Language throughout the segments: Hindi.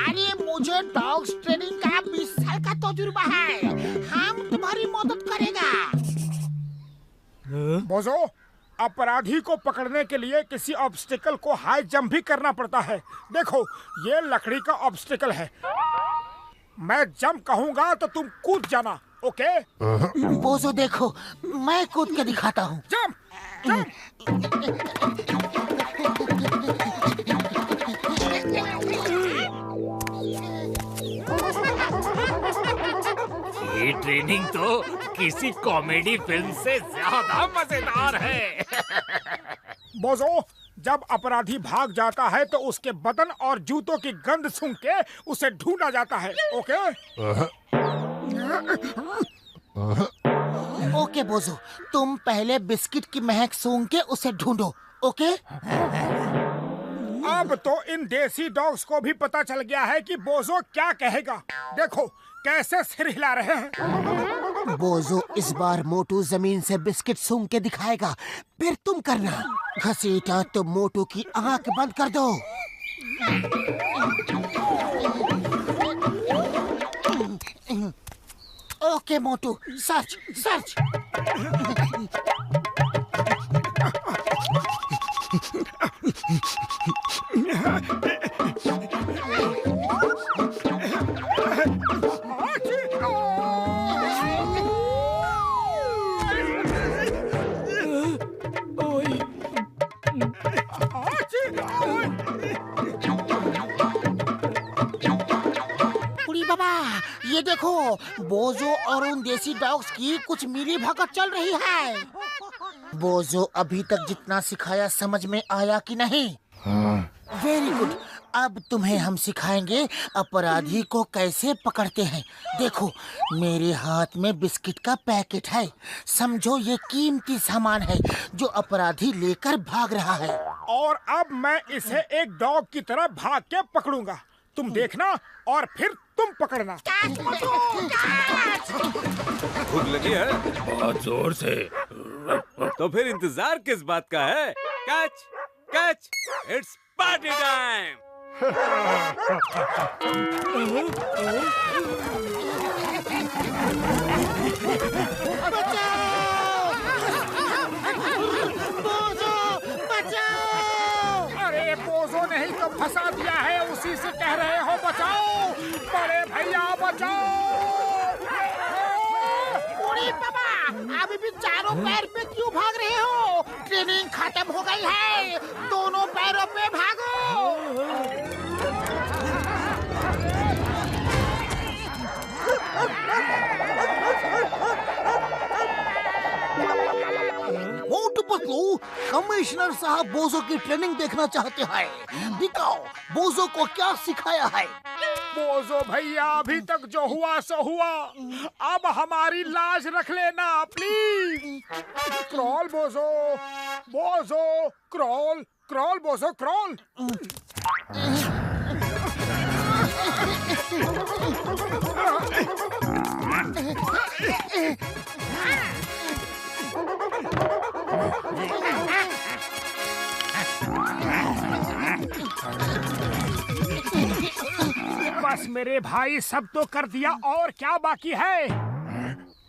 अरे मुझे डॉग्स ट्रेनिंग का 20 साल का तजुर्बा है, हम तुम्हारी मदद करेगा। बोजो, अपराधी को पकड़ने के लिए किसी ऑब्स्टिकल को हाई जंप भी करना पड़ता है। देखो, ये लकड़ी का ऑब्स्टिकल है। मैं जंप कहूँगा तो तुम कूद जाना, ओके? बोजो देखो, मैं कूद के दिखाता हूँ। Jump, jump. ये ट्रेनिंग तो किसी कॉमेडी फिल्म से ज्यादा मजेदार है। बोजो, जब अपराधी भाग जाता है तो उसके बदन और जूतों की गंध सूंघ के उसे ढूंढा जाता है, ओके? ओके बोजो, तुम पहले बिस्किट की महक सूंघ के उसे ढूंढो, ओके? अब तो इन देसी डॉग्स को भी पता चल गया है कि बोजो क्या कहेगा। देखो कैसे सिर हिला रहे हैं। बोजो इस बार मोटू जमीन से बिस्किट सूंघ के दिखाएगा, फिर तुम करना। घसीटा तो मोटू की आंख बंद कर दो। ओके मोटू, सर्च सर्च। उड़ी बाबा, ये देखो, बोजो और उन देसी डॉग्स की कुछ मिली भगत चल रही है। बोजो, अभी तक जितना सिखाया समझ में आया कि नहीं? Very good. अब तुम्हें हम सिखाएंगे अपराधी को कैसे पकड़ते हैं। देखो, मेरे हाथ में बिस्किट का पैकेट है। समझो ये कीमती सामान है जो अपराधी लेकर भाग रहा है। और अब मैं इसे एक डॉग की तरह भाग के पकड़ूंगा। तुम देखना और फिर तुम पकड़ना। भूख लगी है? बहुत जोर से। तो फिर इंतजार किस बात का है? Catch catch, it's party time. अरे बोजो ने ही तो फंसा दिया है, उसी से कह रहे हो बचाओ। बड़े भैया बचाओ। बाबा, अभी भी चारों पैर पे क्यों भाग रहे हो? ट्रेनिंग खत्म हो गई है, दोनों पैरों पे भागो। मोटू पतलू, कमिश्नर साहब बोजो की ट्रेनिंग देखना चाहते हैं। दिखाओ, बोजो को क्या सिखाया है। बोजो भैया, अभी तक जो हुआ सो हुआ, अब हमारी लाज रख लेना प्लीज। क्रॉल बोजो, बोजो क्रॉल, क्रॉल बोजो क्रॉल। बस मेरे भाई, सब तो कर दिया, और क्या बाकी है?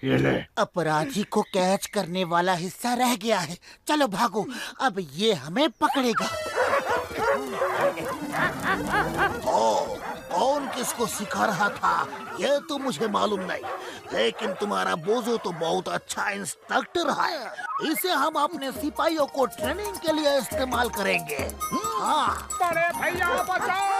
ये ले। अपराधी को कैच करने वाला हिस्सा रह गया है। चलो भागो, अब ये हमें पकड़ेगा। कौन किसको सिखा रहा था ये तो मुझे मालूम नहीं, लेकिन तुम्हारा बोजो तो बहुत अच्छा इंस्ट्रक्टर है। इसे हम अपने सिपाहियों को ट्रेनिंग के लिए इस्तेमाल करेंगे। हाँ। बड़े भैया बचाओ।